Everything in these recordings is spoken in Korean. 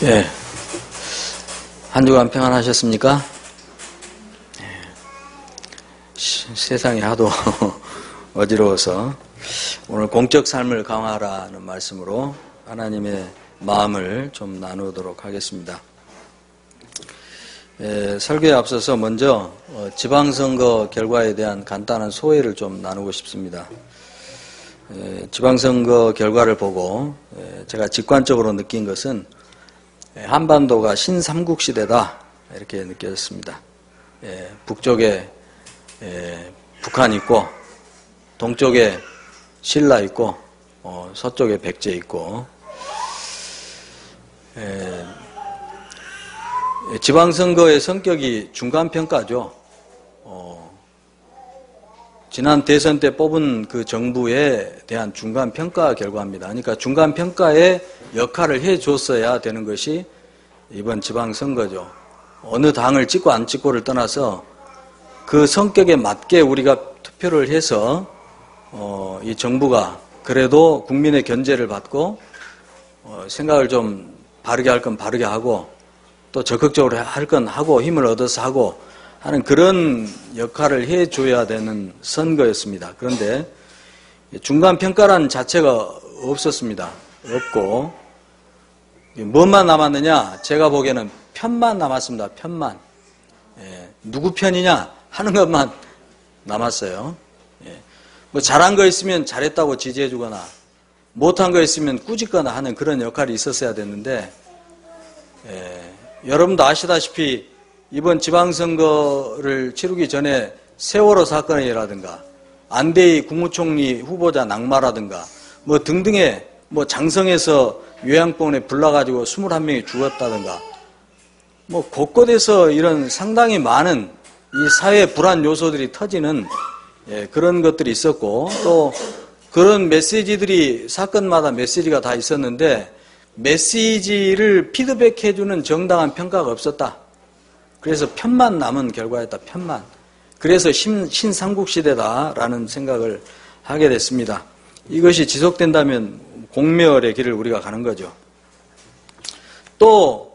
예. 한 주간 평안하셨습니까? 세상이 하도 어지러워서 오늘 공적 삶을 강화하라는 말씀으로 하나님의 마음을 좀 나누도록 하겠습니다. 설교에 앞서서 먼저 지방선거 결과에 대한 간단한 소회를 좀 나누고 싶습니다. 지방선거 결과를 보고 제가 직관적으로 느낀 것은 한반도가 신삼국 시대다 이렇게 느껴졌습니다. 북쪽에 북한이 있고 동쪽에 신라 있고 서쪽에 백제 있고 지방선거의 성격이 중간평가죠. 지난 대선 때 뽑은 그 정부에 대한 중간평가 결과입니다. 그러니까 중간평가의 역할을 해줬어야 되는 것이 이번 지방선거죠. 어느 당을 찍고 안 찍고를 떠나서 그 성격에 맞게 우리가 투표를 해서 이 정부가 그래도 국민의 견제를 받고 생각을 좀 바르게 할 건 바르게 하고 또 적극적으로 할 건 하고 힘을 얻어서 하고 하는 그런 역할을 해줘야 되는 선거였습니다. 그런데 중간평가라는 자체가 없었습니다. 없고 뭐만 남았느냐? 제가 보기에는 편만 남았습니다. 편만. 누구 편이냐 하는 것만 남았어요. 뭐 잘한 거 있으면 잘했다고 지지해주거나 못한 거 있으면 꾸짖거나 하는 그런 역할이 있었어야 됐는데 여러분도 아시다시피 이번 지방선거를 치르기 전에 세월호 사건이라든가 안대희 국무총리 후보자 낙마라든가 뭐 등등의 뭐 장성에서 요양병원에 불나가지고 21명이 죽었다든가 뭐 곳곳에서 이런 상당히 많은 이 사회 불안 요소들이 터지는 그런 것들이 있었고 또 그런 메시지들이 사건마다 메시지가 다 있었는데 메시지를 피드백해주는 정당한 평가가 없었다. 그래서 편만 남은 결과였다. 편만. 그래서 신삼국시대다라는 생각을 하게 됐습니다. 이것이 지속된다면 공멸의 길을 우리가 가는 거죠. 또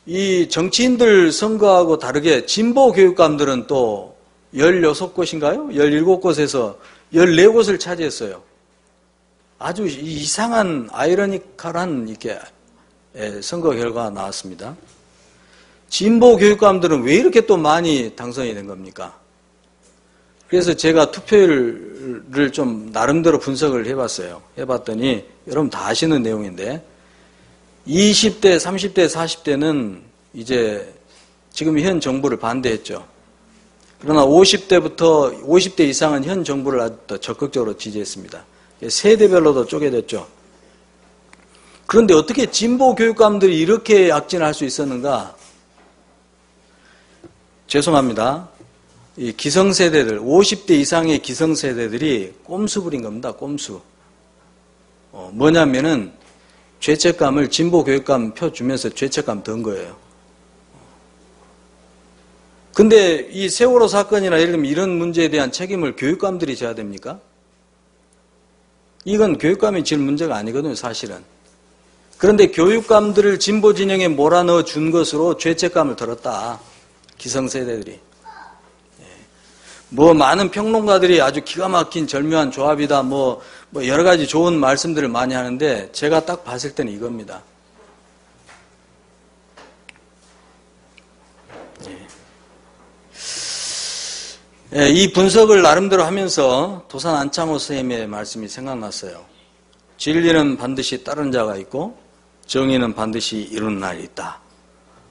이 정치인들 선거하고 다르게 진보 교육감들은 또 16곳인가요? 17곳에서 14곳을 차지했어요. 아주 이상한 아이러니컬한 이렇게 선거 결과가 나왔습니다. 진보 교육감들은 왜 이렇게 또 많이 당선이 된 겁니까? 그래서 제가 투표율을 좀 나름대로 분석을 해봤어요. 해봤더니 여러분 다 아시는 내용인데 20대, 30대, 40대는 이제 지금 현 정부를 반대했죠. 그러나 50대 이상은 현 정부를 아주 더 적극적으로 지지했습니다. 세대별로도 쪼개졌죠. 그런데 어떻게 진보 교육감들이 이렇게 약진할 수 있었는가? 죄송합니다. 이 기성세대들, 50대 이상의 기성세대들이 꼼수 부린 겁니다. 꼼수. 뭐냐면은 죄책감을 진보 교육감 표 주면서 죄책감 든 거예요. 근데 이 세월호 사건이나 예를 들면 이런 문제에 대한 책임을 교육감들이 져야 됩니까? 이건 교육감이 질 문제가 아니거든요, 사실은. 그런데 교육감들을 진보 진영에 몰아넣어 준 것으로 죄책감을 들었다. 기성세대들이. 뭐 많은 평론가들이 아주 기가 막힌 절묘한 조합이다. 뭐 여러 가지 좋은 말씀들을 많이 하는데 제가 딱 봤을 때는 이겁니다. 이 분석을 나름대로 하면서 도산 안창호 선생님의 말씀이 생각났어요. 진리는 반드시 따른 자가 있고 정의는 반드시 이룬 날이 있다.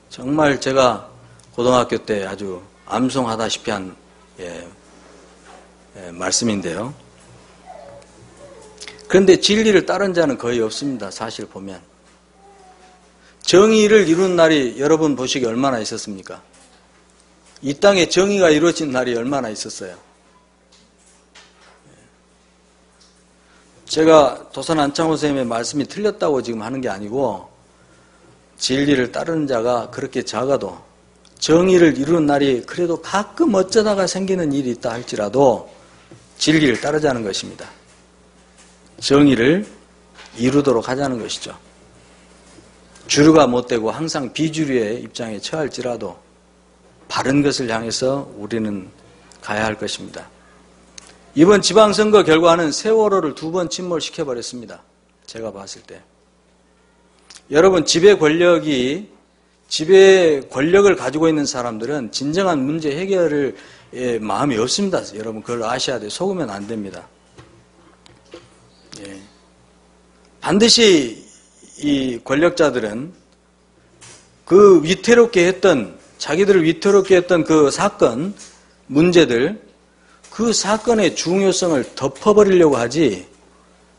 정말 제가 고등학교 때 아주 암송하다시피 한 말씀인데요. 그런데 진리를 따른 자는 거의 없습니다. 사실 보면. 정의를 이룬 날이 여러분 보시기에 얼마나 있었습니까? 이 땅에 정의가 이루어진 날이 얼마나 있었어요. 제가 도산 안창호 선생님의 말씀이 틀렸다고 지금 하는 게 아니고 진리를 따르는 자가 그렇게 작아도 정의를 이루는 날이 그래도 가끔 어쩌다가 생기는 일이 있다 할지라도 진리를 따르자는 것입니다. 정의를 이루도록 하자는 것이죠. 주류가 못되고 항상 비주류의 입장에 처할지라도 바른 것을 향해서 우리는 가야 할 것입니다. 이번 지방선거 결과는 세월호를 2번 침몰시켜버렸습니다. 제가 봤을 때. 여러분, 지배 권력을 가지고 있는 사람들은 진정한 문제 해결을 마음이 없습니다. 여러분, 그걸 아셔야 돼요. 속으면 안 됩니다. 예. 반드시 이 권력자들은 그 자기들을 위태롭게 했던 그 사건, 문제들, 그 사건의 중요성을 덮어버리려고 하지,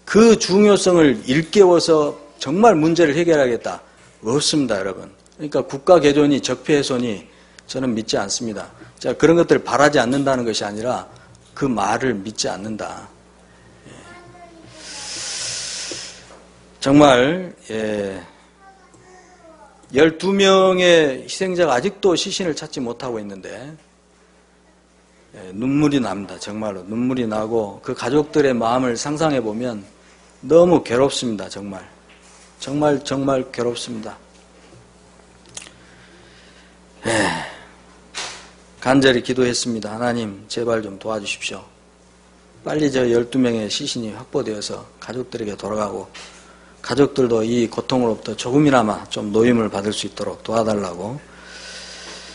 그 중요성을 일깨워서 정말 문제를 해결하겠다. 없습니다, 여러분. 그러니까 국가 개존이 적폐훼손이 저는 믿지 않습니다. 자, 그런 것들을 바라지 않는다는 것이 아니라 그 말을 믿지 않는다. 정말 12명의 희생자가 아직도 시신을 찾지 못하고 있는데 눈물이 납니다. 정말로 눈물이 나고 그 가족들의 마음을 상상해 보면 너무 괴롭습니다. 정말 괴롭습니다. 간절히 기도했습니다. 하나님 제발 좀 도와주십시오. 빨리 저 12명의 시신이 확보되어서 가족들에게 돌아가고 가족들도 이 고통으로부터 조금이나마 좀 노임을 받을 수 있도록 도와달라고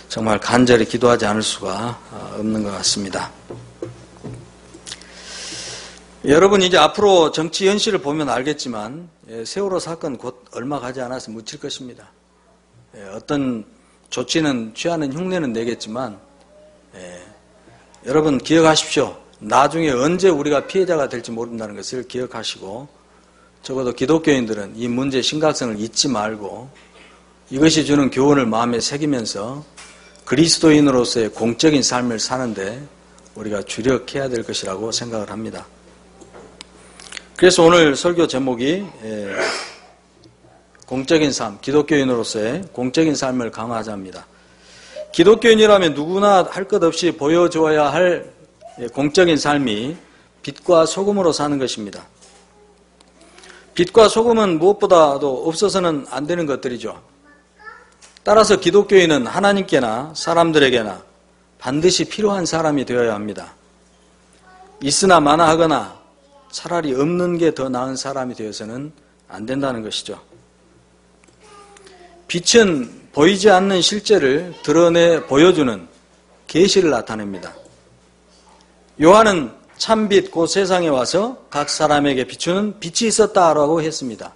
정말 간절히 기도하지 않을 수가 없는 것 같습니다. 여러분, 이제 앞으로 정치 현실을 보면 알겠지만 세월호 사건 곧 얼마 가지 않아서 묻힐 것입니다. 어떤 조치는 취하는 흉내는 내겠지만 여러분 기억하십시오. 나중에 언제 우리가 피해자가 될지 모른다는 것을 기억하시고 적어도 기독교인들은 이 문제의 심각성을 잊지 말고 이것이 주는 교훈을 마음에 새기면서 그리스도인으로서의 공적인 삶을 사는데 우리가 주력해야 될 것이라고 생각을 합니다. 그래서 오늘 설교 제목이 공적인 삶, 기독교인으로서의 공적인 삶을 강화하자입니다. 기독교인이라면 누구나 할 것 없이 보여줘야 할 공적인 삶이 빛과 소금으로 사는 것입니다. 빛과 소금은 무엇보다도 없어서는 안 되는 것들이죠. 따라서 기독교인은 하나님께나 사람들에게나 반드시 필요한 사람이 되어야 합니다. 있으나 마나 하거나 차라리 없는 게 더 나은 사람이 되어서는 안 된다는 것이죠. 빛은 보이지 않는 실제를 드러내 보여주는 계시를 나타냅니다. 요한은 참빛 곧 세상에 와서 각 사람에게 비추는 빛이 있었다라고 했습니다.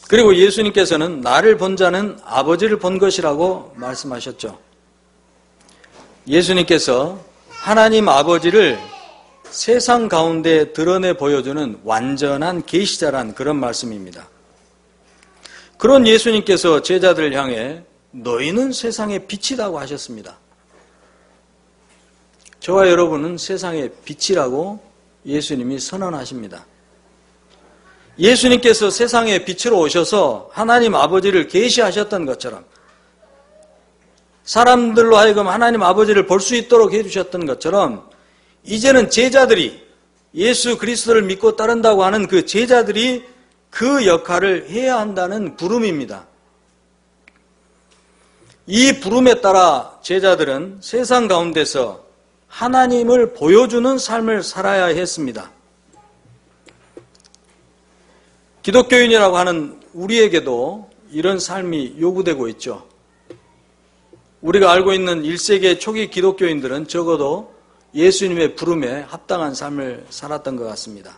그리고 예수님께서는 나를 본 자는 아버지를 본 것이라고 말씀하셨죠. 예수님께서 하나님 아버지를 세상 가운데 드러내 보여주는 완전한 계시자란 그런 말씀입니다. 그런 예수님께서 제자들을 향해 너희는 세상의 빛이라고 하셨습니다. 저와 여러분은 세상의 빛이라고 예수님이 선언하십니다. 예수님께서 세상의 빛으로 오셔서 하나님 아버지를 계시하셨던 것처럼 사람들로 하여금 하나님 아버지를 볼 수 있도록 해주셨던 것처럼 이제는 제자들이 예수 그리스도를 믿고 따른다고 하는 그 제자들이 그 역할을 해야 한다는 부름입니다. 이 부름에 따라 제자들은 세상 가운데서 하나님을 보여주는 삶을 살아야 했습니다. 기독교인이라고 하는 우리에게도 이런 삶이 요구되고 있죠. 우리가 알고 있는 1세기 초기 기독교인들은 적어도 예수님의 부름에 합당한 삶을 살았던 것 같습니다.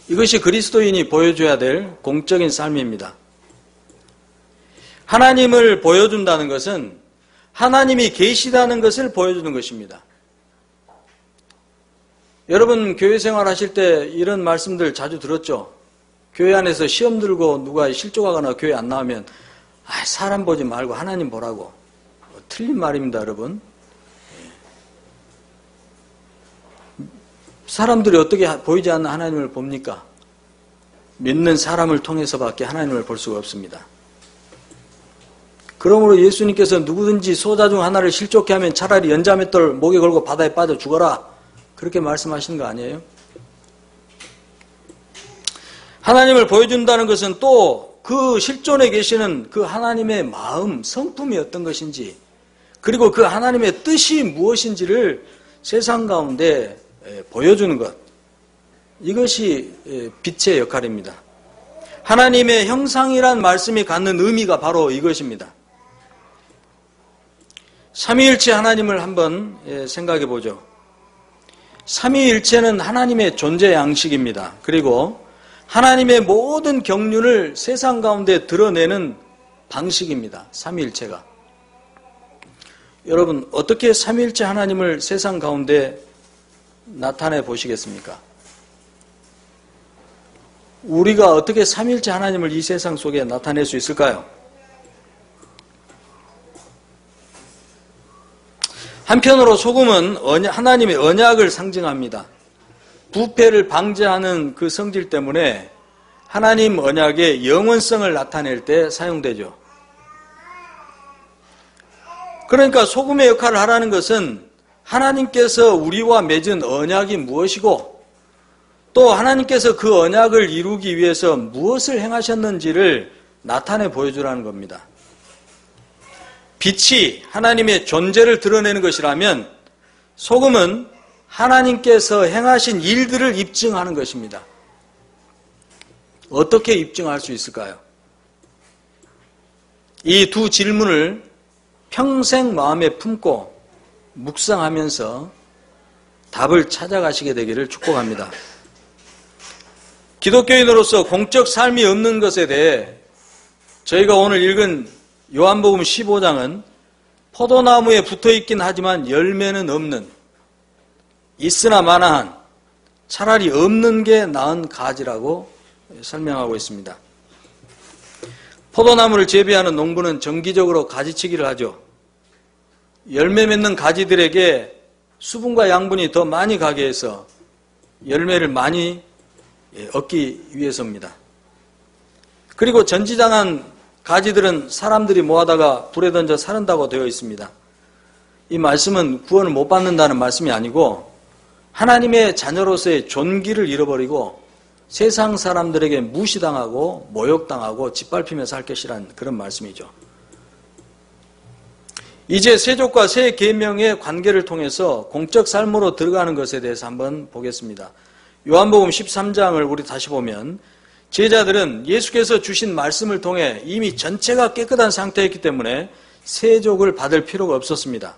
이것이 그리스도인이 보여줘야 될 공적인 삶입니다. 하나님을 보여준다는 것은 하나님이 계시다는 것을 보여주는 것입니다. 여러분 교회 생활하실 때 이런 말씀들 자주 들었죠? 교회 안에서 시험 들고 누가 실족하거나 교회 안 나오면 사람 보지 말고 하나님 보라고. 틀린 말입니다, 여러분. 사람들이 어떻게 보이지 않는 하나님을 봅니까? 믿는 사람을 통해서밖에 하나님을 볼 수가 없습니다. 그러므로 예수님께서 누구든지 소자 중 하나를 실족해 하면 차라리 연자맷돌 목에 걸고 바다에 빠져 죽어라. 그렇게 말씀하시는 거 아니에요? 하나님을 보여준다는 것은 또 그 실존에 계시는 그 하나님의 마음, 성품이 어떤 것인지, 그리고 그 하나님의 뜻이 무엇인지를 세상 가운데 보여주는 것. 이것이 빛의 역할입니다. 하나님의 형상이란 말씀이 갖는 의미가 바로 이것입니다. 삼위일체 하나님을 한번 생각해 보죠. 삼위일체는 하나님의 존재 양식입니다. 그리고 하나님의 모든 경륜을 세상 가운데 드러내는 방식입니다. 삼위일체가. 여러분, 어떻게 삼위일체 하나님을 세상 가운데 나타내 보시겠습니까? 우리가 어떻게 삼위일체 하나님을 이 세상 속에 나타낼 수 있을까요? 한편으로 소금은 하나님의 언약을 상징합니다. 부패를 방지하는 그 성질 때문에 하나님 언약의 영원성을 나타낼 때 사용되죠. 그러니까 소금의 역할을 하라는 것은 하나님께서 우리와 맺은 언약이 무엇이고 또 하나님께서 그 언약을 이루기 위해서 무엇을 행하셨는지를 나타내 보여주라는 겁니다. 빛이 하나님의 존재를 드러내는 것이라면 소금은 하나님께서 행하신 일들을 입증하는 것입니다. 어떻게 입증할 수 있을까요? 이 두 질문을 평생 마음에 품고 묵상하면서 답을 찾아가시게 되기를 축복합니다. 기독교인으로서 공적 삶이 없는 것에 대해 저희가 오늘 읽은 요한복음 15장은 포도나무에 붙어있긴 하지만 열매는 없는, 있으나 마나한, 차라리 없는 게 나은 가지라고 설명하고 있습니다. 포도나무를 재배하는 농부는 정기적으로 가지치기를 하죠. 열매 맺는 가지들에게 수분과 양분이 더 많이 가게 해서 열매를 많이 얻기 위해서입니다. 그리고 전지당한 가지들은 사람들이 모아다가 불에 던져 사른다고 되어 있습니다. 이 말씀은 구원을 못 받는다는 말씀이 아니고 하나님의 자녀로서의 존귀를 잃어버리고 세상 사람들에게 무시당하고 모욕당하고 짓밟히며 살 것이란 그런 말씀이죠. 이제 세족과 새 계명의 관계를 통해서 공적 삶으로 들어가는 것에 대해서 한번 보겠습니다. 요한복음 13장을 우리 다시 보면 제자들은 예수께서 주신 말씀을 통해 이미 전체가 깨끗한 상태였기 때문에 세족을 받을 필요가 없었습니다.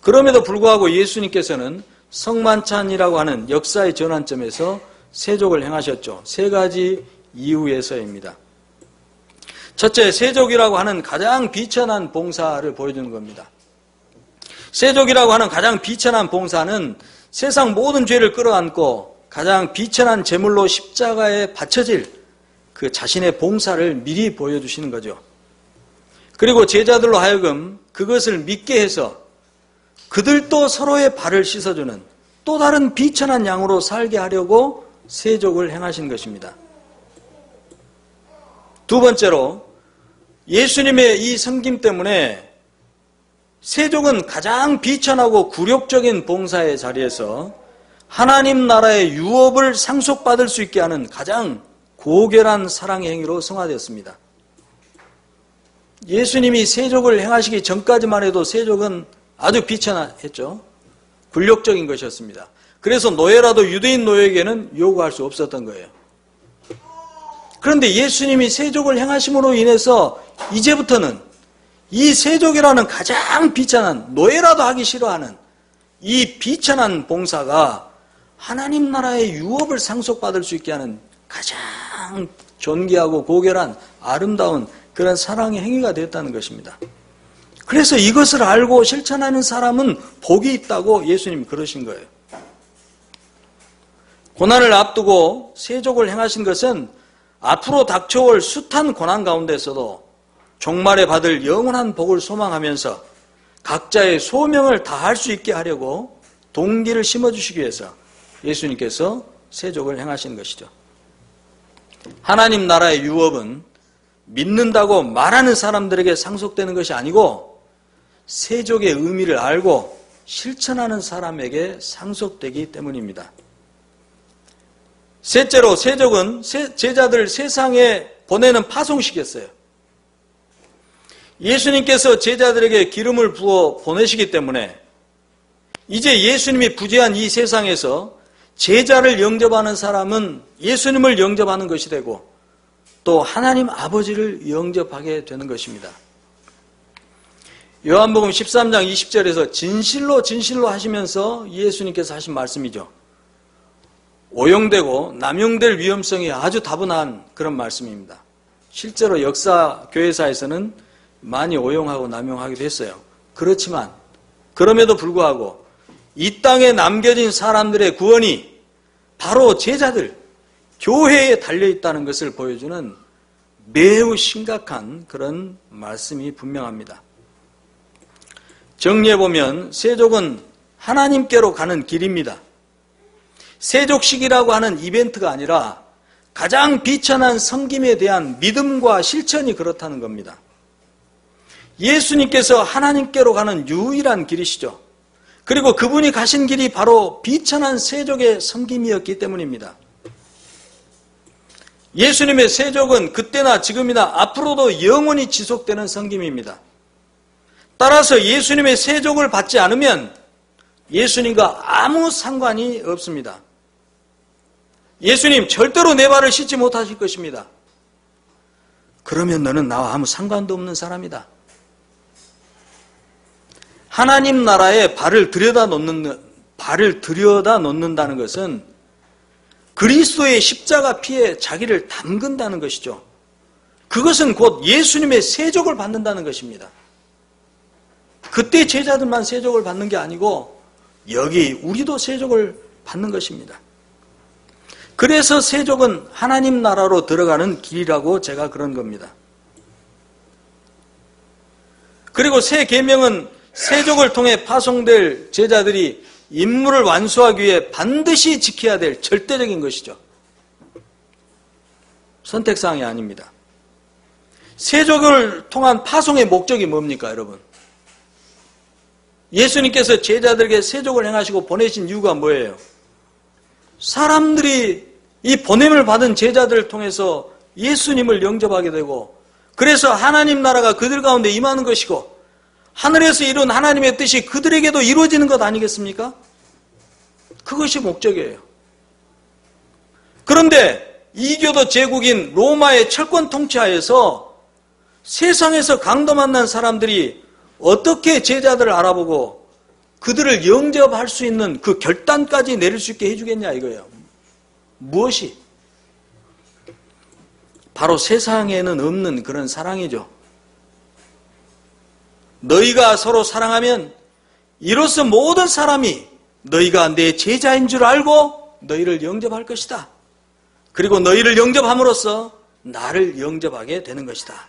그럼에도 불구하고 예수님께서는 성만찬이라고 하는 역사의 전환점에서 세족을 행하셨죠. 세 가지 이유에서입니다. 첫째, 세족이라고 하는 가장 비천한 봉사를 보여주는 겁니다. 세족이라고 하는 가장 비천한 봉사는 세상 모든 죄를 끌어안고 가장 비천한 제물로 십자가에 바쳐질 그 자신의 봉사를 미리 보여주시는 거죠. 그리고 제자들로 하여금 그것을 믿게 해서 그들도 서로의 발을 씻어주는 또 다른 비천한 양으로 살게 하려고 세족을 행하신 것입니다. 두 번째로 예수님의 이 섬김 때문에 세족은 가장 비천하고 굴욕적인 봉사의 자리에서 하나님 나라의 유업을 상속받을 수 있게 하는 가장 고결한 사랑의 행위로 성화되었습니다. 예수님이 세족을 행하시기 전까지만 해도 세족은 아주 비천했죠. 굴욕적인 것이었습니다. 그래서 노예라도 유대인 노예에게는 요구할 수 없었던 거예요. 그런데 예수님이 세족을 행하심으로 인해서 이제부터는 이 세족이라는 가장 비천한, 노예라도 하기 싫어하는 이 비천한 봉사가 하나님 나라의 유업을 상속받을 수 있게 하는 가장 존귀하고 고결한 아름다운 그런 사랑의 행위가 되었다는 것입니다. 그래서 이것을 알고 실천하는 사람은 복이 있다고 예수님이 그러신 거예요. 고난을 앞두고 세족을 행하신 것은 앞으로 닥쳐올 숱한 고난 가운데서도 종말에 받을 영원한 복을 소망하면서 각자의 소명을 다할 수 있게 하려고 동기를 심어주시기 위해서 예수님께서 세족을 행하신 것이죠. 하나님 나라의 유업은 믿는다고 말하는 사람들에게 상속되는 것이 아니고 세족의 의미를 알고 실천하는 사람에게 상속되기 때문입니다. 셋째로 세족은 제자들을 세상에 보내는 파송시켰어요. 예수님께서 제자들에게 기름을 부어 보내시기 때문에 이제 예수님이 부재한 이 세상에서 제자를 영접하는 사람은 예수님을 영접하는 것이 되고 또 하나님 아버지를 영접하게 되는 것입니다. 요한복음 13장 20절에서 진실로 진실로 하시면서 예수님께서 하신 말씀이죠. 오용되고 남용될 위험성이 아주 다분한 그런 말씀입니다. 실제로 역사 교회사에서는 많이 오용하고 남용하기도 했어요. 그렇지만 그럼에도 불구하고 이 땅에 남겨진 사람들의 구원이 바로 제자들, 교회에 달려있다는 것을 보여주는 매우 심각한 그런 말씀이 분명합니다. 정리해보면 세족은 하나님께로 가는 길입니다. 세족식이라고 하는 이벤트가 아니라 가장 비천한 섬김에 대한 믿음과 실천이 그렇다는 겁니다. 예수님께서 하나님께로 가는 유일한 길이시죠. 그리고 그분이 가신 길이 바로 비천한 세족의 섬김이었기 때문입니다. 예수님의 세족은 그때나 지금이나 앞으로도 영원히 지속되는 섬김입니다. 따라서 예수님의 세족을 받지 않으면 예수님과 아무 상관이 없습니다. 예수님 절대로 내 발을 씻지 못하실 것입니다. 그러면 너는 나와 아무 상관도 없는 사람이다. 하나님 나라에 발을 들여다 놓는다는 것은 그리스도의 십자가 피에 자기를 담근다는 것이죠. 그것은 곧 예수님의 세족을 받는다는 것입니다. 그때 제자들만 세족을 받는 게 아니고 여기 우리도 세족을 받는 것입니다. 그래서 세족은 하나님 나라로 들어가는 길이라고 제가 그런 겁니다. 그리고 새 계명은 세족을 통해 파송될 제자들이 임무를 완수하기 위해 반드시 지켜야 될 절대적인 것이죠. 선택사항이 아닙니다. 세족을 통한 파송의 목적이 뭡니까, 여러분? 예수님께서 제자들에게 세족을 행하시고 보내신 이유가 뭐예요? 사람들이 이 보냄을 받은 제자들을 통해서 예수님을 영접하게 되고 그래서 하나님 나라가 그들 가운데 임하는 것이고 하늘에서 이룬 하나님의 뜻이 그들에게도 이루어지는 것 아니겠습니까? 그것이 목적이에요. 그런데 이교도 제국인 로마의 철권 통치하에서 세상에서 강도 만난 사람들이 어떻게 제자들을 알아보고 그들을 영접할 수 있는 그 결단까지 내릴 수 있게 해주겠냐 이거예요. 무엇이? 바로 세상에는 없는 그런 사랑이죠. 너희가 서로 사랑하면 이로써 모든 사람이 너희가 내 제자인 줄 알고 너희를 영접할 것이다. 그리고 너희를 영접함으로써 나를 영접하게 되는 것이다.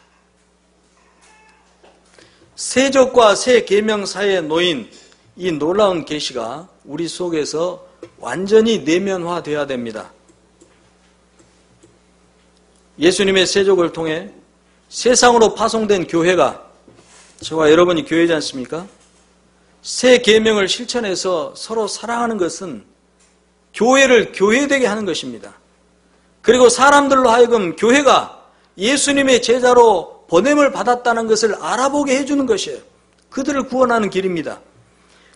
세족과 새 계명 사이에 놓인 이 놀라운 계시가 우리 속에서 완전히 내면화되어야 됩니다. 예수님의 세족을 통해 세상으로 파송된 교회가 저와 여러분이 교회지 않습니까? 새 계명을 실천해서 서로 사랑하는 것은 교회를 교회되게 하는 것입니다. 그리고 사람들로 하여금 교회가 예수님의 제자로 보냄을 받았다는 것을 알아보게 해주는 것이에요. 그들을 구원하는 길입니다.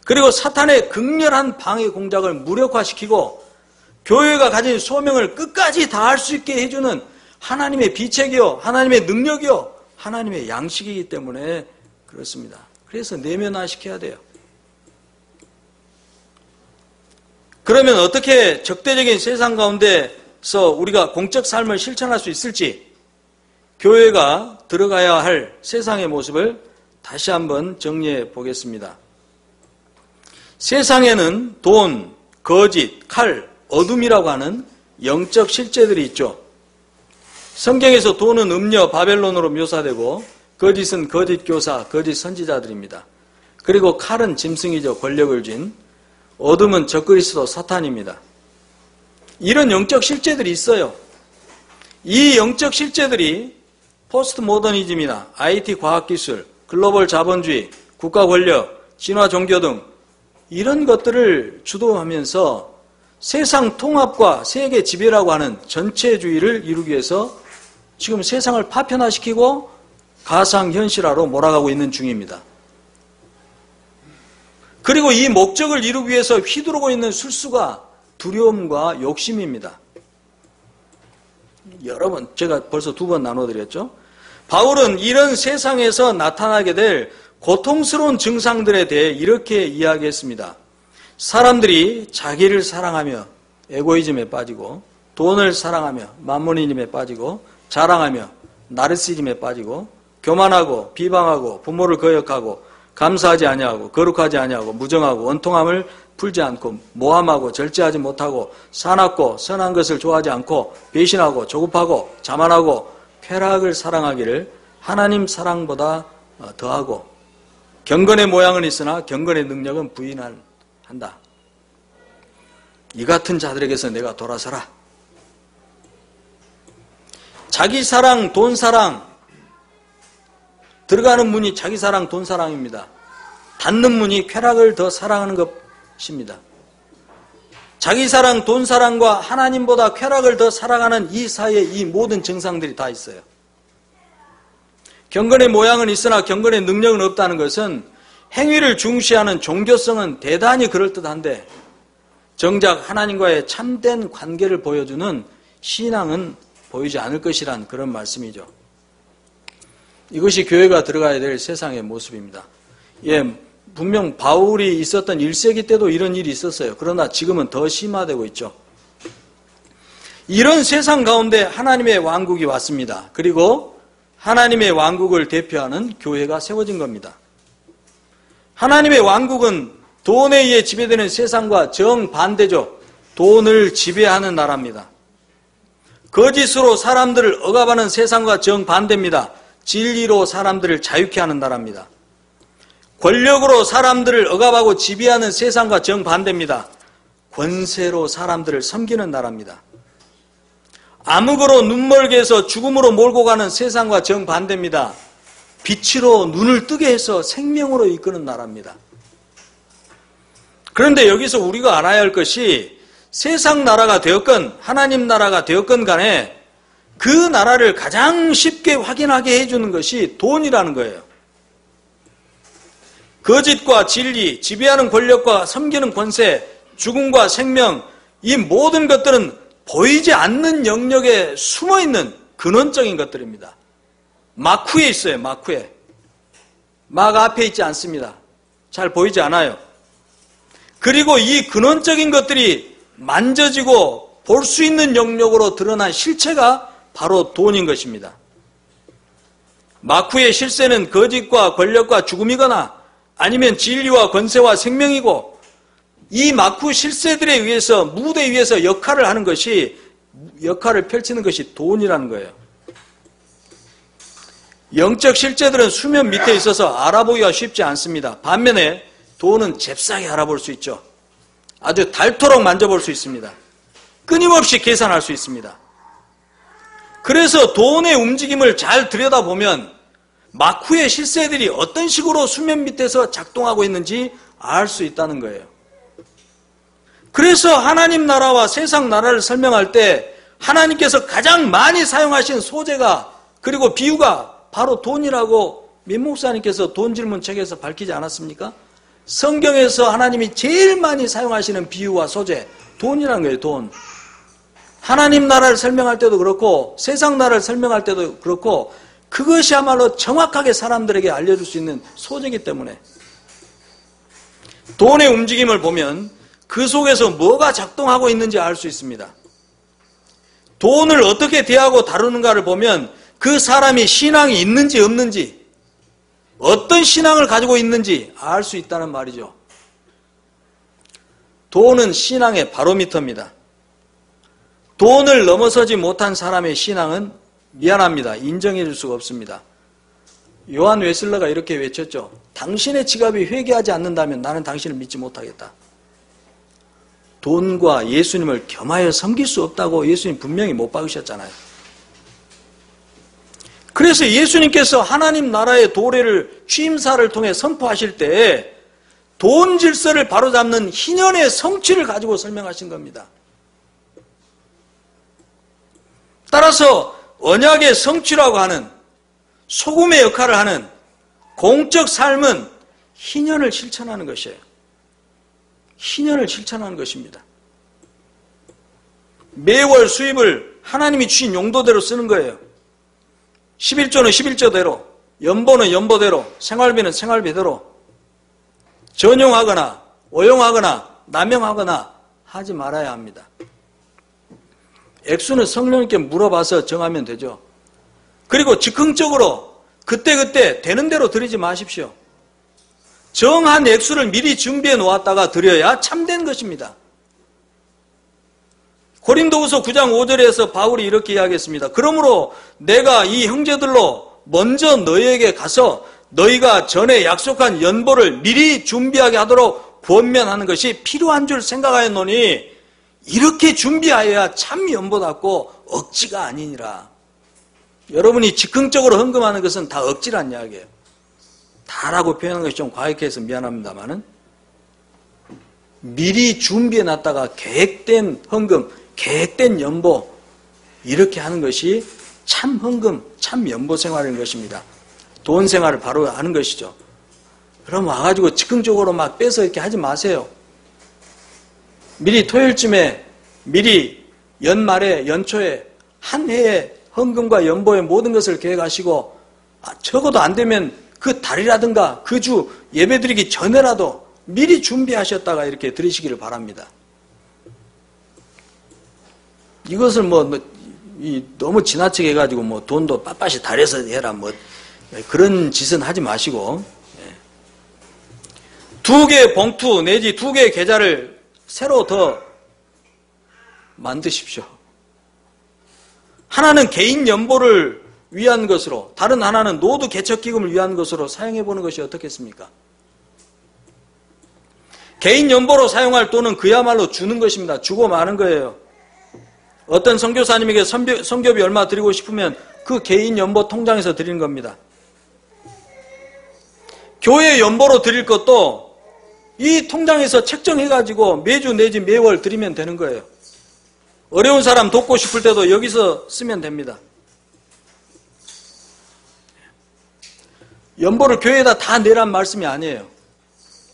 그리고 사탄의 극렬한 방해 공작을 무력화시키고 교회가 가진 소명을 끝까지 다할 수 있게 해주는 하나님의 비책이요, 하나님의 능력이요, 하나님의 양식이기 때문에 그렇습니다. 그래서 내면화시켜야 돼요. 그러면 어떻게 적대적인 세상 가운데서 우리가 공적 삶을 실천할 수 있을지 교회가 들어가야 할 세상의 모습을 다시 한번 정리해 보겠습니다. 세상에는 돈, 거짓, 칼, 어둠이라고 하는 영적 실제들이 있죠. 성경에서 돈은 음녀, 바벨론으로 묘사되고 거짓은 거짓 교사, 거짓 선지자들입니다. 그리고 칼은 짐승이죠. 권력을 쥔. 어둠은 적그리스도 사탄입니다. 이런 영적 실제들이 있어요. 이 영적 실제들이 포스트 모더니즘이나 IT 과학기술, 글로벌 자본주의, 국가 권력, 진화 종교 등 이런 것들을 주도하면서 세상 통합과 세계 지배라고 하는 전체주의를 이루기 위해서 지금 세상을 파편화시키고 가상현실화로 몰아가고 있는 중입니다. 그리고 이 목적을 이루기 위해서 휘두르고 있는 술수가 두려움과 욕심입니다. 여러분, 제가 벌써 2번 나눠드렸죠? 바울은 이런 세상에서 나타나게 될 고통스러운 증상들에 대해 이렇게 이야기했습니다. 사람들이 자기를 사랑하며 에고이즘에 빠지고, 돈을 사랑하며 만모니즘에 빠지고, 자랑하며 나르시즘에 빠지고, 교만하고 비방하고 부모를 거역하고 감사하지 아니하고 거룩하지 아니하고 무정하고 원통함을 풀지 않고 모함하고 절제하지 못하고 사납고 선한 것을 좋아하지 않고 배신하고 조급하고 자만하고 쾌락을 사랑하기를 하나님 사랑보다 더하고 경건의 모양은 있으나 경건의 능력은 부인한다. 이 같은 자들에게서 내가 돌아서라. 자기 사랑, 돈 사랑, 들어가는 문이 자기 사랑, 돈 사랑입니다. 닫는 문이 쾌락을 더 사랑하는 것입니다. 자기 사랑, 돈 사랑과 하나님보다 쾌락을 더 사랑하는 이 사이에 이 모든 증상들이 다 있어요. 경건의 모양은 있으나 경건의 능력은 없다는 것은 행위를 중시하는 종교성은 대단히 그럴듯한데 정작 하나님과의 참된 관계를 보여주는 신앙은 보이지 않을 것이란 그런 말씀이죠. 이것이 교회가 들어가야 될 세상의 모습입니다. 예, 분명 바울이 있었던 1세기 때도 이런 일이 있었어요. 그러나 지금은 더 심화되고 있죠. 이런 세상 가운데 하나님의 왕국이 왔습니다. 그리고 하나님의 왕국을 대표하는 교회가 세워진 겁니다. 하나님의 왕국은 돈에 의해 지배되는 세상과 정반대죠. 돈을 지배하는 나라입니다. 거짓으로 사람들을 억압하는 세상과 정반대입니다. 진리로 사람들을 자유케 하는 나라입니다. 권력으로 사람들을 억압하고 지배하는 세상과 정반대입니다. 권세로 사람들을 섬기는 나라입니다. 암흑으로 눈멀게 해서 죽음으로 몰고 가는 세상과 정반대입니다. 빛으로 눈을 뜨게 해서 생명으로 이끄는 나라입니다. 그런데 여기서 우리가 알아야 할 것이 세상 나라가 되었건 하나님 나라가 되었건 간에 그 나라를 가장 쉽게 확인하게 해주는 것이 돈이라는 거예요. 거짓과 진리, 지배하는 권력과 섬기는 권세, 죽음과 생명, 이 모든 것들은 보이지 않는 영역에 숨어있는 근원적인 것들입니다. 마쿠에 있어요. 마쿠에. 막 앞에 있지 않습니다. 잘 보이지 않아요. 그리고 이 근원적인 것들이 만져지고 볼 수 있는 영역으로 드러난 실체가 바로 돈인 것입니다. 마쿠의 실세는 거짓과 권력과 죽음이거나 아니면 진리와 권세와 생명이고 이 마쿠 실세들에 의해서 무대 위에서 역할을 하는 것이 역할을 펼치는 것이 돈이라는 거예요. 영적 실제들은 수면 밑에 있어서 알아보기가 쉽지 않습니다. 반면에 돈은 잽싸게 알아볼 수 있죠. 아주 닳도록 만져볼 수 있습니다. 끊임없이 계산할 수 있습니다. 그래서 돈의 움직임을 잘 들여다보면 마쿠의 실세들이 어떤 식으로 수면 밑에서 작동하고 있는지 알 수 있다는 거예요. 그래서 하나님 나라와 세상 나라를 설명할 때 하나님께서 가장 많이 사용하신 소재가 그리고 비유가 바로 돈이라고 민 목사님께서 돈 질문 책에서 밝히지 않았습니까? 성경에서 하나님이 제일 많이 사용하시는 비유와 소재, 돈이라는 거예요. 돈. 하나님 나라를 설명할 때도 그렇고 세상 나라를 설명할 때도 그렇고 그것이야말로 정확하게 사람들에게 알려줄 수 있는 소재이기 때문에 돈의 움직임을 보면 그 속에서 뭐가 작동하고 있는지 알 수 있습니다. 돈을 어떻게 대하고 다루는가를 보면 그 사람이 신앙이 있는지 없는지 어떤 신앙을 가지고 있는지 알 수 있다는 말이죠. 돈은 신앙의 바로미터입니다. 돈을 넘어서지 못한 사람의 신앙은 미안합니다. 인정해 줄 수가 없습니다. 요한 웨슬러가 이렇게 외쳤죠. 당신의 지갑이 회개하지 않는다면 나는 당신을 믿지 못하겠다. 돈과 예수님을 겸하여 섬길 수 없다고 예수님 분명히 못 박으셨잖아요. 그래서 예수님께서 하나님 나라의 도래를 취임사를 통해 선포하실 때 돈 질서를 바로잡는 희년의 성취를 가지고 설명하신 겁니다. 따라서 언약의 성취라고 하는 소금의 역할을 하는 공적 삶은 희년을 실천하는 것이에요. 희년을 실천하는 것입니다. 매월 수입을 하나님이 주신 용도대로 쓰는 거예요. 11조는 11조대로, 연보는 연보대로, 생활비는 생활비대로 전용하거나 오용하거나 남용하거나 하지 말아야 합니다. 액수는 성령님께 물어봐서 정하면 되죠. 그리고 즉흥적으로 그때그때 되는 대로 드리지 마십시오. 정한 액수를 미리 준비해 놓았다가 드려야 참된 것입니다. 고린도후서 9장 5절에서 바울이 이렇게 이야기했습니다. 그러므로 내가 이 형제들로 먼저 너희에게 가서 너희가 전에 약속한 연보를 미리 준비하게 하도록 권면하는 것이 필요한 줄 생각하였노니 이렇게 준비하여야 참 연보답고 억지가 아니니라. 여러분이 즉흥적으로 헌금하는 것은 다 억지란 이야기예요. 다라고 표현하는 것이 좀 과격해서 미안합니다만은 미리 준비해놨다가 계획된 헌금, 계획된 연보 이렇게 하는 것이 참 헌금, 참 연보 생활인 것입니다. 돈 생활을 바로 하는 것이죠. 그럼 와가지고 즉흥적으로 막 빼서 이렇게 하지 마세요. 미리 토요일쯤에 미리 연말에 연초에 한 해의 헌금과 연보의 모든 것을 계획하시고 적어도 안 되면 그 달이라든가 그 주 예배드리기 전에라도 미리 준비하셨다가 이렇게 드리시기를 바랍니다. 이것을 너무 지나치게 해가지고 돈도 빳빳이 달여서 해라 그런 짓은 하지 마시고 2개의 봉투 내지 2개의 계좌를 새로 더 만드십시오. 하나는 개인 연보를 위한 것으로, 다른 하나는 노드 개척기금을 위한 것으로 사용해보는 것이 어떻겠습니까? 개인 연보로 사용할 돈은 그야말로 주는 것입니다. 주고 마는 거예요. 어떤 선교사님에게 선교비 얼마 드리고 싶으면 그 개인 연보 통장에서 드리는 겁니다. 교회 연보로 드릴 것도 이 통장에서 책정해가지고 매주 내지 매월 드리면 되는 거예요. 어려운 사람 돕고 싶을 때도 여기서 쓰면 됩니다. 연보를 교회에다 다 내란 말씀이 아니에요.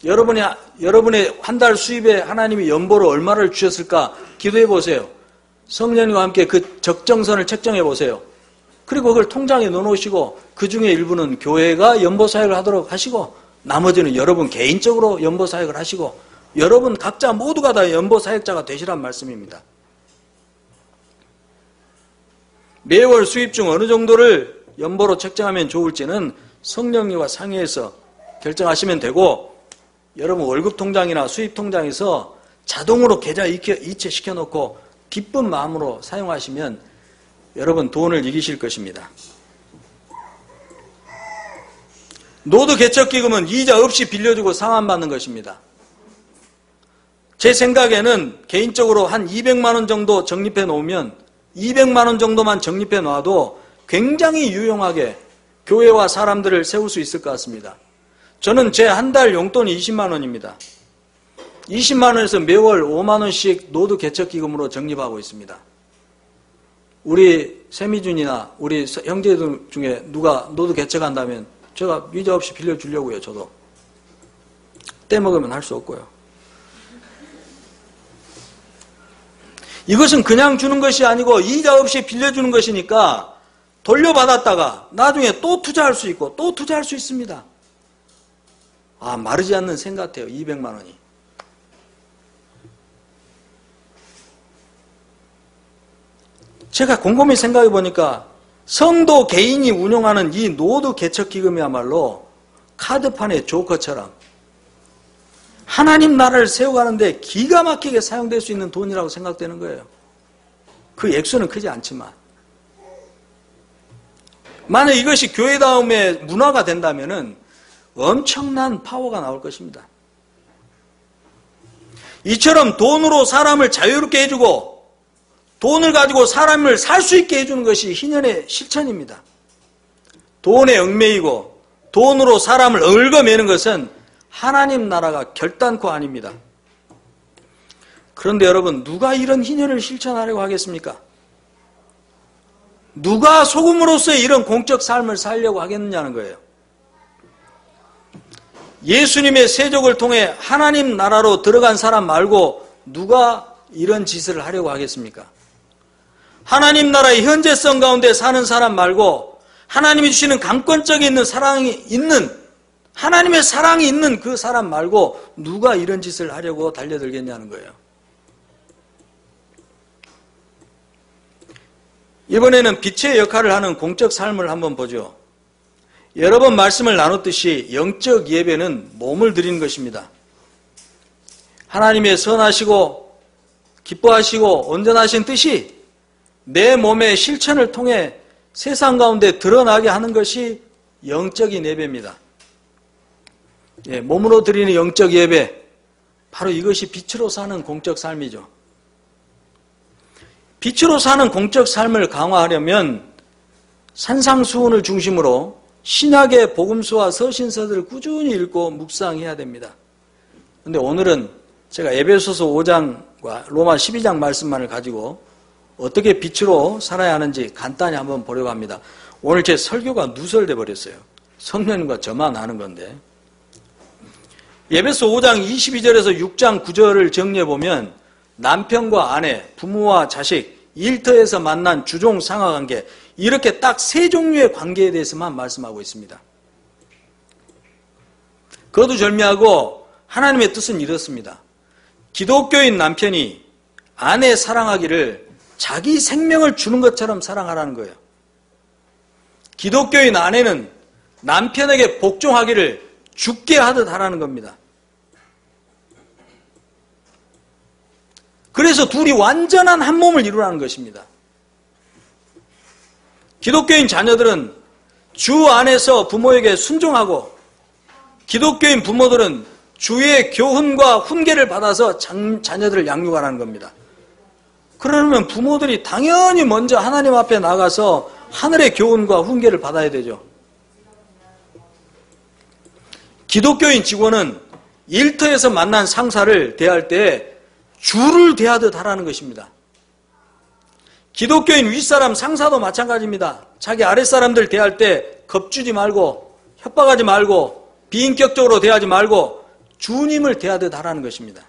여러분의 한 달 수입에 하나님이 연보로 얼마를 주셨을까 기도해 보세요. 성령님과 함께 그 적정선을 책정해 보세요. 그리고 그걸 통장에 넣어놓으시고 그 중에 일부는 교회가 연보 사역을 하도록 하시고 나머지는 여러분 개인적으로 연보 사역을 하시고 여러분 각자 모두가 다 연보 사역자가 되시란 말씀입니다. 매월 수입 중 어느 정도를 연보로 책정하면 좋을지는 성령님과 상의해서 결정하시면 되고 여러분 월급 통장이나 수입 통장에서 자동으로 계좌 이체시켜 놓고 기쁜 마음으로 사용하시면 여러분 돈을 이기실 것입니다. 노드 개척기금은 이자 없이 빌려주고 상환받는 것입니다. 제 생각에는 개인적으로 한 200만 원 정도 적립해 놓으면 200만 원 정도만 적립해 놔도 굉장히 유용하게 교회와 사람들을 세울 수 있을 것 같습니다. 저는 제 한 달 용돈이 20만 원입니다. 20만 원에서 매월 5만 원씩 노드 개척기금으로 적립하고 있습니다. 우리 세미준이나 우리 형제들 중에 누가 노드 개척한다면 제가 이자 없이 빌려주려고요. 저도 떼먹으면 할 수 없고요. 이것은 그냥 주는 것이 아니고 이자 없이 빌려주는 것이니까 돌려받았다가 나중에 또 투자할 수 있고 또 투자할 수 있습니다. 마르지 않는 생 같아요. 200만 원이. 제가 곰곰이 생각해 보니까 성도 개인이 운영하는 이 노드 개척기금이야말로 카드판의 조커처럼 하나님 나라를 세워가는데 기가 막히게 사용될 수 있는 돈이라고 생각되는 거예요. 그 액수는 크지 않지만 만약 이것이 교회다움의 문화가 된다면은 엄청난 파워가 나올 것입니다. 이처럼 돈으로 사람을 자유롭게 해주고 돈을 가지고 사람을 살 수 있게 해주는 것이 희년의 실천입니다. 돈에 얽매이고 돈으로 사람을 얽어매는 것은 하나님 나라가 결단코 아닙니다. 그런데 여러분, 누가 이런 희년을 실천하려고 하겠습니까? 누가 소금으로서의 이런 공적 삶을 살려고 하겠느냐는 거예요. 예수님의 세족을 통해 하나님 나라로 들어간 사람 말고 누가 이런 짓을 하려고 하겠습니까? 하나님 나라의 현재성 가운데 사는 사람 말고 하나님이 주시는 강권적인 있는 사랑이 있는, 하나님의 사랑이 있는 그 사람 말고 누가 이런 짓을 하려고 달려들겠냐는 거예요. 이번에는 빛의 역할을 하는 공적 삶을 한번 보죠. 여러 번 말씀을 나눴듯이 영적 예배는 몸을 드리는 것입니다. 하나님의 선하시고 기뻐하시고 온전하신 뜻이 내 몸의 실천을 통해 세상 가운데 드러나게 하는 것이 영적인 예배입니다. 몸으로 드리는 영적 예배, 바로 이것이 빛으로 사는 공적 삶이죠. 빛으로 사는 공적 삶을 강화하려면 산상수훈을 중심으로 신약의 복음서와 서신서들을 꾸준히 읽고 묵상해야 됩니다. 그런데 오늘은 제가 에베소서 5장과 로마 12장 말씀만을 가지고 어떻게 빛으로 살아야 하는지 간단히 한번 보려고 합니다. 오늘 제 설교가 누설돼 버렸어요. 성령님과 저만 아는 건데. 에베소 5장 22절에서 6장 9절을 정리해보면 남편과 아내, 부모와 자식, 일터에서 만난 주종 상하관계, 이렇게 딱 세 종류의 관계에 대해서만 말씀하고 있습니다. 거두절미하고 하나님의 뜻은 이렇습니다. 기독교인 남편이 아내 사랑하기를 자기 생명을 주는 것처럼 사랑하라는 거예요. 기독교인 아내는 남편에게 복종하기를 죽게 하듯 하라는 겁니다. 그래서 둘이 완전한 한 몸을 이루라는 것입니다. 기독교인 자녀들은 주 안에서 부모에게 순종하고, 기독교인 부모들은 주의 교훈과 훈계를 받아서 자녀들을 양육하라는 겁니다. 그러면 부모들이 당연히 먼저 하나님 앞에 나가서 하늘의 교훈과 훈계를 받아야 되죠. 기독교인 직원은 일터에서 만난 상사를 대할 때 주를 대하듯 하라는 것입니다. 기독교인 윗사람 상사도 마찬가지입니다. 자기 아랫사람들 대할 때 겁주지 말고 협박하지 말고 비인격적으로 대하지 말고 주님을 대하듯 하라는 것입니다.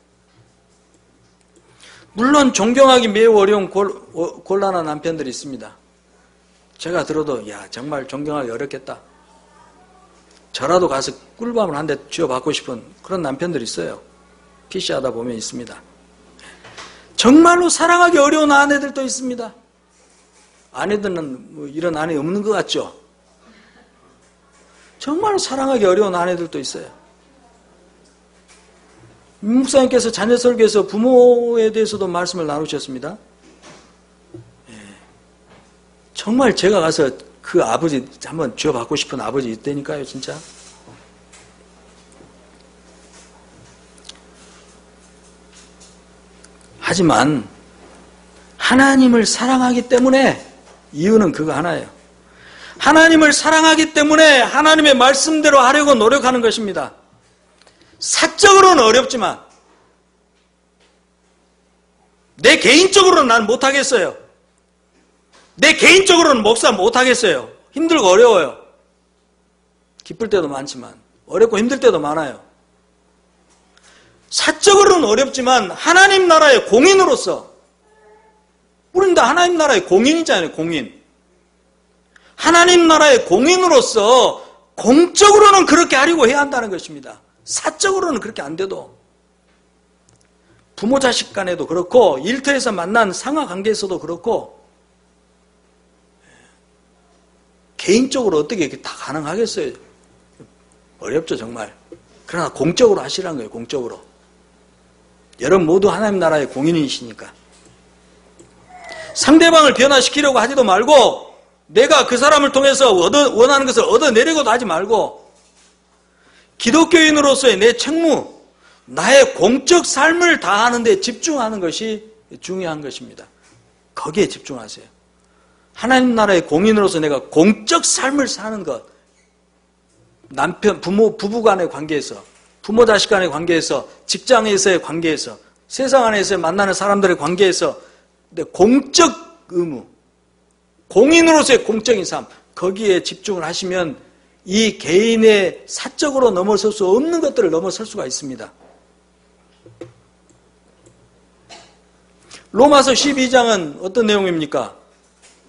물론 존경하기 매우 어려운 곤란한 남편들이 있습니다. 제가 들어도 정말 존경하기 어렵겠다. 저라도 가서 꿀밤을 한 대 쥐어받고 싶은 그런 남편들이 있어요. PC하다 보면 있습니다. 정말로 사랑하기 어려운 아내들도 있습니다. 아내들은 이런 아내 없는 것 같죠? 정말 사랑하기 어려운 아내들도 있어요. 목사님께서 자녀 설교에서 부모에 대해서도 말씀을 나누셨습니다. 정말 제가 가서 그 아버지 한번 쥐어받고 싶은 아버지 있다니까요, 진짜. 하지만 하나님을 사랑하기 때문에, 이유는 그거 하나예요. 하나님을 사랑하기 때문에 하나님의 말씀대로 하려고 노력하는 것입니다. 사적으로는 어렵지만 내 개인적으로는 난 못하겠어요. 내 개인적으로는 목사 못하겠어요. 힘들고 어려워요. 기쁠 때도 많지만 어렵고 힘들 때도 많아요. 사적으로는 어렵지만 하나님 나라의 공인으로서, 우리는 다 하나님 나라의 공인이잖아요. 공인. 하나님 나라의 공인으로서 공적으로는 그렇게 하려고 해야 한다는 것입니다. 사적으로는 그렇게 안 돼도. 부모 자식 간에도 그렇고 일터에서 만난 상하 관계에서도 그렇고, 개인적으로 어떻게 이렇게 다 가능하겠어요? 어렵죠, 정말. 그러나 공적으로 하시라는 거예요. 공적으로. 여러분 모두 하나님 나라의 공인이시니까. 상대방을 변화시키려고 하지도 말고, 내가 그 사람을 통해서 원하는 것을 얻어내려고도 하지 말고, 기독교인으로서의 내 책무, 나의 공적 삶을 다하는 데 집중하는 것이 중요한 것입니다. 거기에 집중하세요. 하나님 나라의 공인으로서 내가 공적 삶을 사는 것, 남편, 부모, 부부 간의 관계에서 부모 자식 간의 관계에서, 직장에서의 관계에서, 세상 안에서 만나는 사람들의 관계에서 공적 의무, 공인으로서의 공적인 삶, 거기에 집중을 하시면 이 개인의 사적으로 넘어설 수 없는 것들을 넘어설 수가 있습니다. 로마서 12장은 어떤 내용입니까?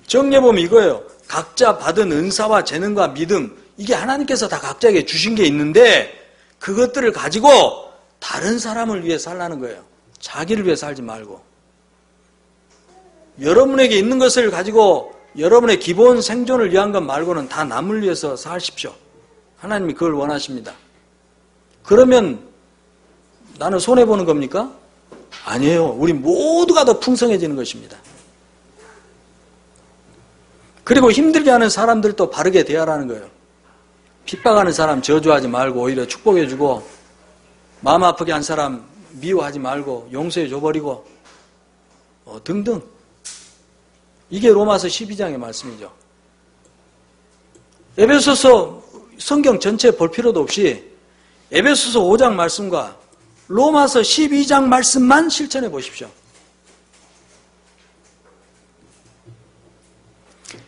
정리해보면 이거예요. 각자 받은 은사와 재능과 믿음, 이게 하나님께서 다 각자에게 주신 게 있는데 그것들을 가지고 다른 사람을 위해 살라는 거예요. 자기를 위해 살지 말고. 여러분에게 있는 것을 가지고 여러분의 기본 생존을 위한 것 말고는 다 남을 위해서 사십시오. 하나님이 그걸 원하십니다. 그러면 나는 손해보는 겁니까? 아니에요. 우리 모두가 더 풍성해지는 것입니다. 그리고 힘들게 하는 사람들도 바르게 대하라는 거예요. 핍박하는 사람 저주하지 말고 오히려 축복해주고, 마음 아프게 한 사람 미워하지 말고 용서해줘버리고 등등. 이게 로마서 12장의 말씀이죠. 에베소서 성경 전체 볼 필요도 없이 에베소서 5장 말씀과 로마서 12장 말씀만 실천해 보십시오.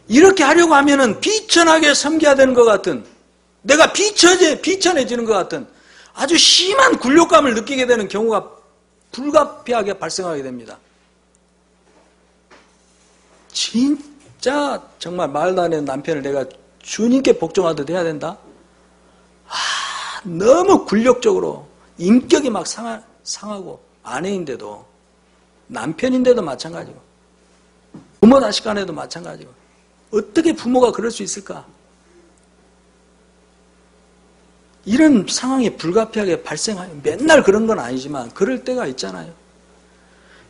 이렇게 하려고 하면은 비천하게 섬겨야 되는 것 같은, 내가 비천해지는 것 같은 아주 심한 굴욕감을 느끼게 되는 경우가 불가피하게 발생하게 됩니다. 진짜 정말 말도 안 되는 남편을 내가 주님께 복종하듯 해야 된다? 너무 굴욕적으로 인격이 막 상하고, 아내인데도 남편인데도 마찬가지고 부모 자식 간에도 마찬가지고, 어떻게 부모가 그럴 수 있을까? 이런 상황이 불가피하게 발생하요. 맨날 그런 건 아니지만 그럴 때가 있잖아요.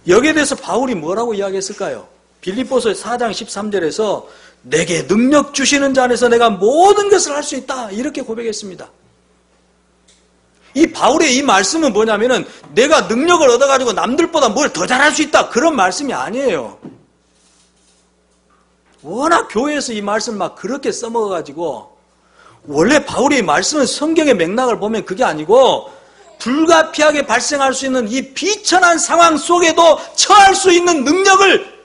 여기에 대해서 바울이 뭐라고 이야기했을까요? 빌립보서 4장 13절에서 내게 능력 주시는 자 안에서 내가 모든 것을 할 수 있다, 이렇게 고백했습니다. 이 바울의 이 말씀은 뭐냐면은 내가 능력을 얻어가지고 남들보다 뭘 더 잘할 수 있다, 그런 말씀이 아니에요. 워낙 교회에서 이 말씀을 막 그렇게 써먹어가지고, 원래 바울의 말씀은 성경의 맥락을 보면 그게 아니고 불가피하게 발생할 수 있는 이 비천한 상황 속에도 처할 수 있는 능력을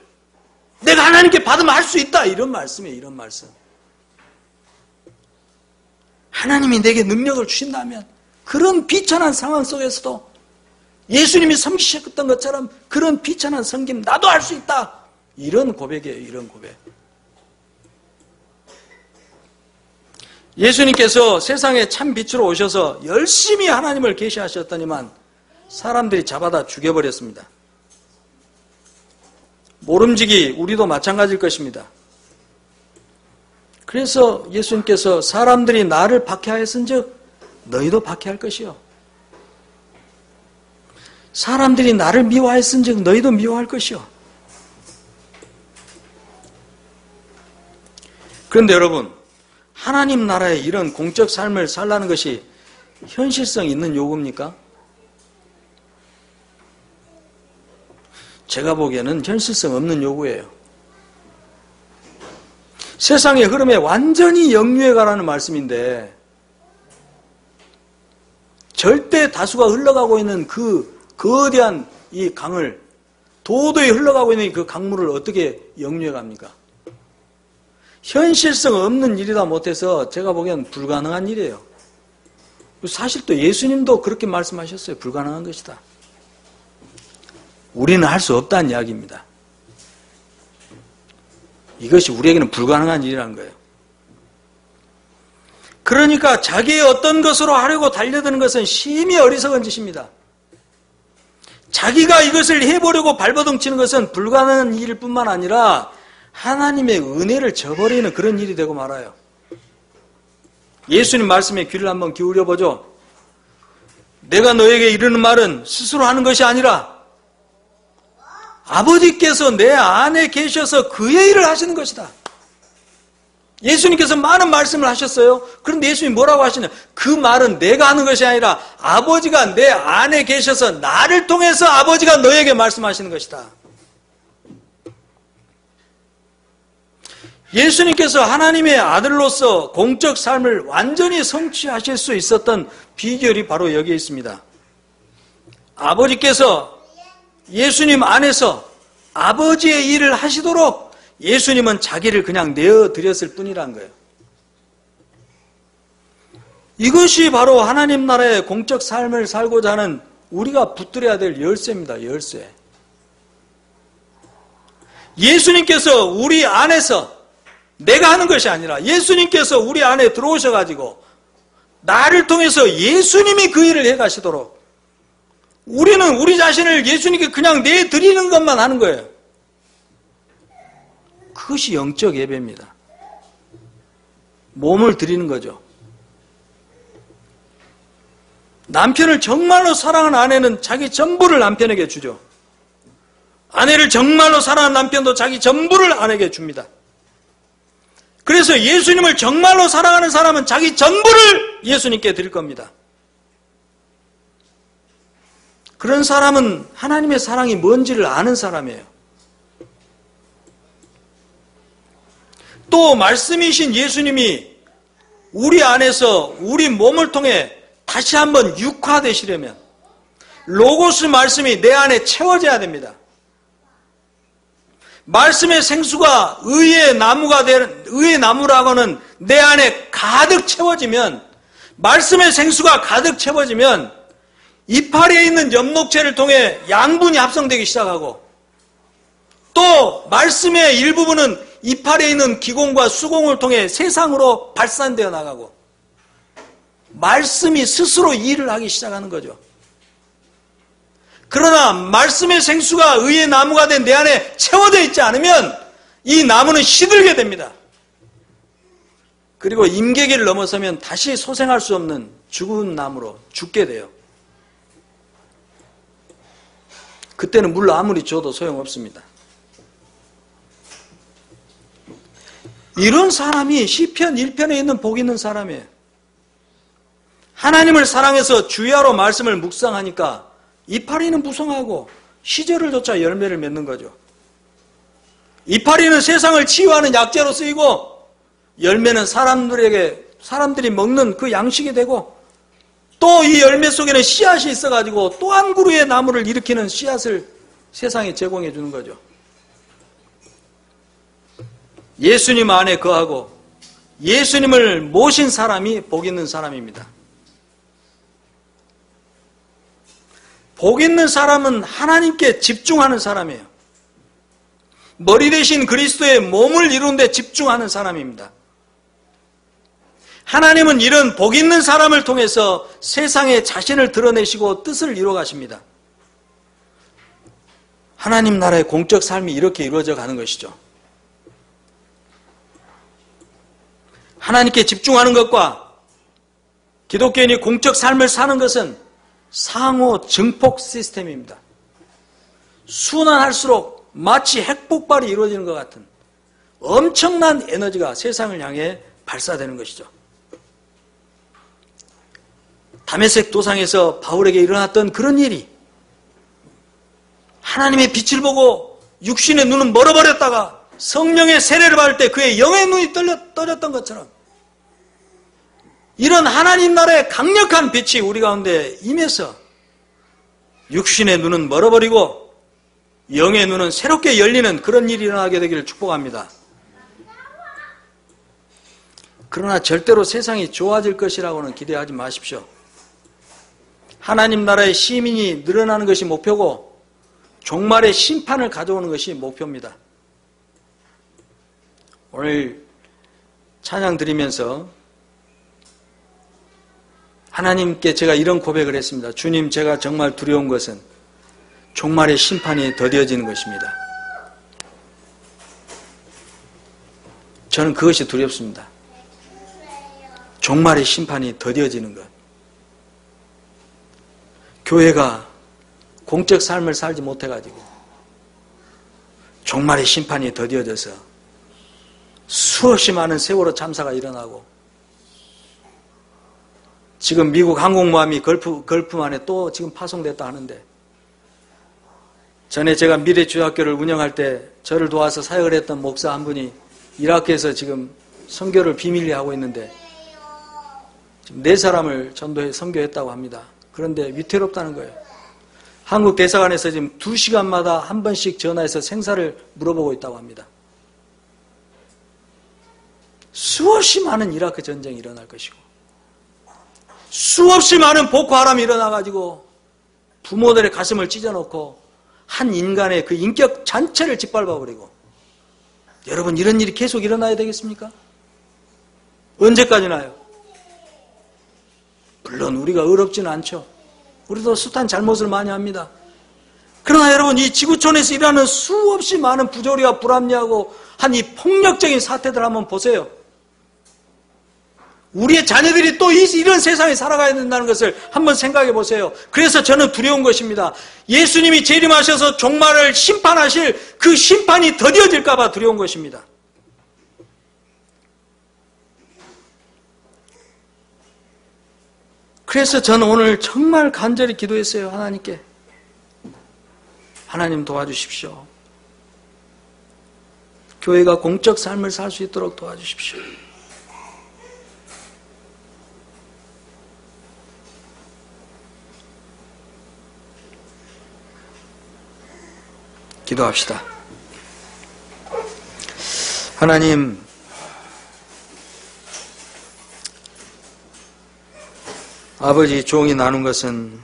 내가 하나님께 받으면 할 수 있다, 이런 말씀이에요. 이런 말씀. 하나님이 내게 능력을 주신다면 그런 비천한 상황 속에서도 예수님이 섬기셨던 것처럼 그런 비천한 섬김 나도 할 수 있다, 이런 고백이에요. 이런 고백. 예수님께서 세상에 참 빛으로 오셔서 열심히 하나님을 계시하셨더니만 사람들이 잡아다 죽여버렸습니다. 모름지기 우리도 마찬가지일 것입니다. 그래서 예수님께서 사람들이 나를 박해하였은즉 너희도 박해할 것이요, 사람들이 나를 미워하였은즉 너희도 미워할 것이요. 그런데 여러분, 하나님 나라의 이런 공적 삶을 살라는 것이 현실성 있는 요구입니까? 제가 보기에는 현실성 없는 요구예요. 세상의 흐름에 완전히 역류해 가라는 말씀인데, 절대 다수가 흘러가고 있는 그 거대한 이 강을, 도도히 흘러가고 있는 그 강물을 어떻게 역류해 갑니까? 현실성 없는 일이다 못해서 제가 보기엔 불가능한 일이에요. 사실 또 예수님도 그렇게 말씀하셨어요. 불가능한 것이다. 우리는 할 수 없다는 이야기입니다. 이것이 우리에게는 불가능한 일이라는 거예요. 그러니까 자기의 어떤 것으로 하려고 달려드는 것은 심히 어리석은 짓입니다. 자기가 이것을 해보려고 발버둥 치는 것은 불가능한 일일 뿐만 아니라 하나님의 은혜를 저버리는 그런 일이 되고 말아요. 예수님 말씀에 귀를 한번 기울여보죠. 내가 너에게 이르는 말은 스스로 하는 것이 아니라 아버지께서 내 안에 계셔서 그의 일을 하시는 것이다. 예수님께서 많은 말씀을 하셨어요. 그런데 예수님이 뭐라고 하시냐? 그 말은 내가 하는 것이 아니라 아버지가 내 안에 계셔서 나를 통해서 아버지가 너에게 말씀하시는 것이다. 예수님께서 하나님의 아들로서 공적 삶을 완전히 성취하실 수 있었던 비결이 바로 여기에 있습니다. 아버지께서 예수님 안에서 아버지의 일을 하시도록 예수님은 자기를 그냥 내어드렸을 뿐이란 거예요. 이것이 바로 하나님 나라의 공적 삶을 살고자 하는 우리가 붙들어야 될 열쇠입니다. 열쇠. 예수님께서 우리 안에서 내가 하는 것이 아니라 예수님께서 우리 안에 들어오셔가지고 나를 통해서 예수님이 그 일을 해가시도록 우리는 우리 자신을 예수님께 그냥 내드리는 것만 하는 거예요. 그것이 영적 예배입니다. 몸을 드리는 거죠. 남편을 정말로 사랑하는 아내는 자기 전부를 남편에게 주죠. 아내를 정말로 사랑하는 남편도 자기 전부를 아내에게 줍니다. 그래서 예수님을 정말로 사랑하는 사람은 자기 전부를 예수님께 드릴 겁니다. 그런 사람은 하나님의 사랑이 뭔지를 아는 사람이에요. 또 말씀이신 예수님이 우리 안에서 우리 몸을 통해 다시 한번 육화되시려면 로고스 말씀이 내 안에 채워져야 됩니다. 말씀의 생수가 의의 나무가 되는, 의의 나무라고는 내 안에 가득 채워지면, 말씀의 생수가 가득 채워지면 이파리에 있는 엽록체를 통해 양분이 합성되기 시작하고, 또 말씀의 일부분은 이파리에 있는 기공과 수공을 통해 세상으로 발산되어 나가고, 말씀이 스스로 일을 하기 시작하는 거죠. 그러나 말씀의 생수가 의의 나무가 된 내 안에 채워져 있지 않으면 이 나무는 시들게 됩니다. 그리고 임계기를 넘어서면 다시 소생할 수 없는 죽은 나무로 죽게 돼요. 그때는 물 아무리 줘도 소용없습니다. 이런 사람이 시편 1편에 있는 복 있는 사람이에요. 하나님을 사랑해서 주야로 말씀을 묵상하니까 이파리는 무성하고 시절을 쫓아 열매를 맺는 거죠. 이파리는 세상을 치유하는 약재로 쓰이고 열매는 사람들이 먹는 그 양식이 되고, 또 이 열매 속에는 씨앗이 있어가지고 또 한 그루의 나무를 일으키는 씨앗을 세상에 제공해 주는 거죠. 예수님 안에 거하고 예수님을 모신 사람이 복 있는 사람입니다. 복 있는 사람은 하나님께 집중하는 사람이에요. 머리 대신 그리스도의 몸을 이루는 데 집중하는 사람입니다. 하나님은 이런 복 있는 사람을 통해서 세상에 자신을 드러내시고 뜻을 이루어 가십니다. 하나님 나라의 공적 삶이 이렇게 이루어져 가는 것이죠. 하나님께 집중하는 것과 기독교인이 공적 삶을 사는 것은 상호 증폭 시스템입니다. 순환할수록 마치 핵폭발이 이루어지는 것 같은 엄청난 에너지가 세상을 향해 발사되는 것이죠. 다메섹 도상에서 바울에게 일어났던 그런 일이 하나님의 빛을 보고 육신의 눈은 멀어버렸다가 성령의 세례를 받을 때 그의 영의 눈이 떠졌던 것처럼, 이런 하나님 나라의 강력한 빛이 우리 가운데 임해서 육신의 눈은 멀어버리고 영의 눈은 새롭게 열리는 그런 일이 일어나게 되기를 축복합니다. 그러나 절대로 세상이 좋아질 것이라고는 기대하지 마십시오. 하나님 나라의 시민이 늘어나는 것이 목표고 종말의 심판을 가져오는 것이 목표입니다. 오늘 찬양 드리면서 하나님께 제가 이런 고백을 했습니다. 주님, 제가 정말 두려운 것은 종말의 심판이 더뎌지는 것입니다. 저는 그것이 두렵습니다. 종말의 심판이 더뎌지는 것. 교회가 공적 삶을 살지 못해가지고 종말의 심판이 더뎌져서 수없이 많은 세월호 참사가 일어나고, 지금 미국 항공모함이 걸프만에 또 지금 파송됐다 하는데, 전에 제가 미래주학교를 운영할 때 저를 도와서 사역을 했던 목사 한 분이 이라크에서 지금 선교를 비밀리에 하고 있는데 지금 4사람을 전도해 선교했다고 합니다. 그런데 위태롭다는 거예요. 한국 대사관에서 지금 2시간마다 한 번씩 전화해서 생사를 물어보고 있다고 합니다. 수없이 많은 이라크 전쟁이 일어날 것이고 수없이 많은 보코하람이 일어나가지고 부모들의 가슴을 찢어놓고 한 인간의 그 인격 전체를 짓밟아버리고, 여러분 이런 일이 계속 일어나야 되겠습니까? 언제까지나요? 물론 우리가 의롭지는 않죠. 우리도 숱한 잘못을 많이 합니다. 그러나 여러분, 이 지구촌에서 일어나는 수없이 많은 부조리와 불합리하고 한 이 폭력적인 사태들 한번 보세요. 우리의 자녀들이 또 이런 세상에 살아가야 된다는 것을 한번 생각해 보세요. 그래서 저는 두려운 것입니다. 예수님이 재림하셔서 종말을 심판하실 그 심판이 더뎌질까 봐 두려운 것입니다. 그래서 저는 오늘 정말 간절히 기도했어요. 하나님께. 하나님 도와주십시오. 교회가 공적 삶을 살 수 있도록 도와주십시오. 기도합시다. 하나님, 아버지, 종이 나눈 것은